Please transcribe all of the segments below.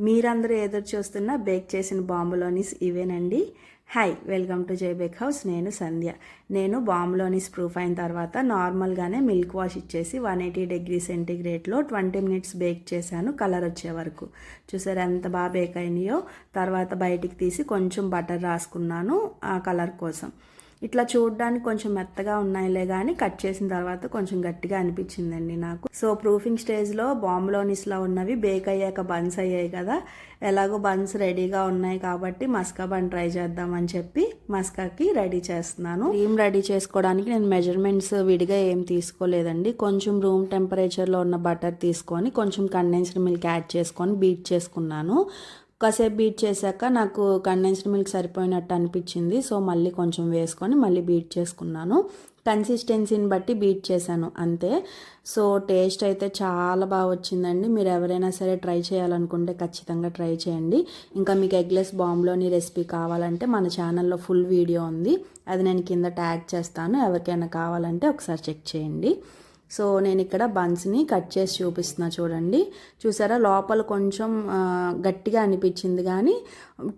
మీరందరూ ఎదురు చూస్తున్న బేక్ చేసిన బాంబులోనిస్ ఇవేనండి. హాయ్, వెల్కమ్ టు జై బేక్ హౌస్. నేను సంధ్య. నేను బాంబులోనిస్ ప్రూఫ్ అయిన తర్వాత నార్మల్గానే మిల్క్ వాష్ ఇచ్చేసి 180°C 20 మినిట్స్ బేక్ చేశాను, కలర్ వచ్చే వరకు. చూసారు ఎంత బాగా బేక్ అయినాయో. తర్వాత బయటికి తీసి కొంచెం బటర్ రాసుకున్నాను ఆ కలర్ కోసం. ఇట్లా చూడడానికి కొంచెం మెత్తగా ఉన్నాయిలే కానీ కట్ చేసిన తర్వాత కొంచెం గట్టిగా అనిపించిందండి నాకు. సో ప్రూఫింగ్ స్టేజ్లో బాంబులోనిస్లో ఉన్నవి బేక్ అయ్యాక బన్స్ అయ్యాయి కదా, ఎలాగో బన్స్ రెడీగా ఉన్నాయి కాబట్టి మస్కా బన్ ట్రై చేద్దామని చెప్పి మస్కాకి రెడీ చేస్తున్నాను. క్రీమ్ రెడీ చేసుకోవడానికి నేను మెజర్మెంట్స్ విడిగా ఏం తీసుకోలేదండి. కొంచెం రూమ్ టెంపరేచర్లో ఉన్న బటర్ తీసుకొని కొంచెం కండెన్స్డ్ మిల్క్ యాడ్ చేసుకొని బీట్ చేసుకున్నాను. కాసేపు బీట్ చేశాక నాకు కండెన్స్డ్ మిల్క్ సరిపోయినట్టు అనిపించింది. సో మళ్ళీ కొంచెం వేసుకొని మళ్ళీ బీట్ చేసుకున్నాను. కన్సిస్టెన్సీని బట్టి బీట్ చేశాను అంతే. సో టేస్ట్ అయితే చాలా బాగా వచ్చిందండి. మీరు ఎవరైనా సరే ట్రై చేయాలనుకుంటే ఖచ్చితంగా ట్రై చేయండి. ఇంకా మీకు ఎగ్లెస్ బాంబులోని రెసిపీ కావాలంటే మన ఛానల్లో ఫుల్ వీడియో ఉంది, అది నేను కింద ట్యాగ్ చేస్తాను. ఎవరికైనా కావాలంటే ఒకసారి చెక్ చేయండి. సో నేను ఇక్కడ బన్స్ని కట్ చేసి చూపిస్తున్నా చూడండి. చూసారా, లోపల కొంచెం గట్టిగా అనిపించింది కానీ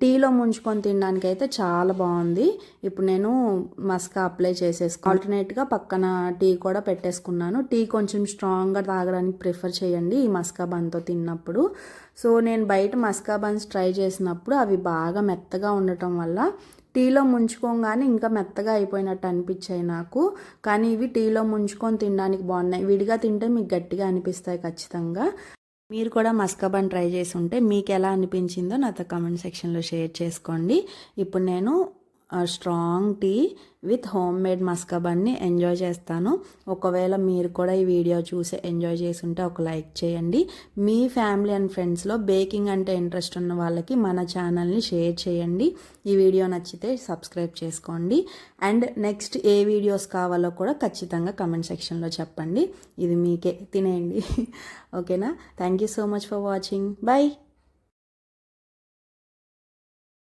టీలో ముంచుకొని తినడానికి అయితే చాలా బాగుంది. ఇప్పుడు నేను మస్కా అప్లై ఆల్టర్నేట్గా పక్కన టీ కూడా పెట్టేసుకున్నాను. టీ కొంచెం స్ట్రాంగ్గా తాగడానికి ప్రిఫర్ చేయండి ఈ మస్కా బన్తో తిన్నప్పుడు. సో నేను బయట మస్కా బన్స్ ట్రై చేసినప్పుడు అవి బాగా మెత్తగా ఉండటం వల్ల టీలో ముంచుకోగానే ఇంకా మెత్తగా అయిపోయినట్టు అనిపించాయి నాకు. కానీ ఇవి టీలో ముంచుకొని తినడానికి బాగున్నాయి. విడిగా తింటే మీకు గట్టిగా అనిపిస్తాయి ఖచ్చితంగా. మీరు కూడా మస్కా బన్ ట్రై చేసి ఉంటే మీకు ఎలా అనిపించిందో నాతో కామెంట్ సెక్షన్లో షేర్ చేసుకోండి. ఇప్పుడు నేను strong tea with home made maska బన్ని ఎంజాయ్ చేస్తాను. ఒకవేళ మీరు కూడా ఈ వీడియో చూసి ఎంజాయ్ చేసి ఉంటే ఒక లైక్ చేయండి. మీ ఫ్యామిలీ అండ్ ఫ్రెండ్స్లో బేకింగ్ అంటే ఇంట్రెస్ట్ ఉన్న వాళ్ళకి మన ఛానల్ని షేర్ చేయండి. ఈ వీడియో నచ్చితే సబ్స్క్రైబ్ చేసుకోండి. అండ్ నెక్స్ట్ ఏ వీడియోస్ కావాలో కూడా ఖచ్చితంగా కమెంట్ సెక్షన్లో చెప్పండి. ఇది మీకే, తినేయండి. ఓకేనా? Thank you so much for watching. By.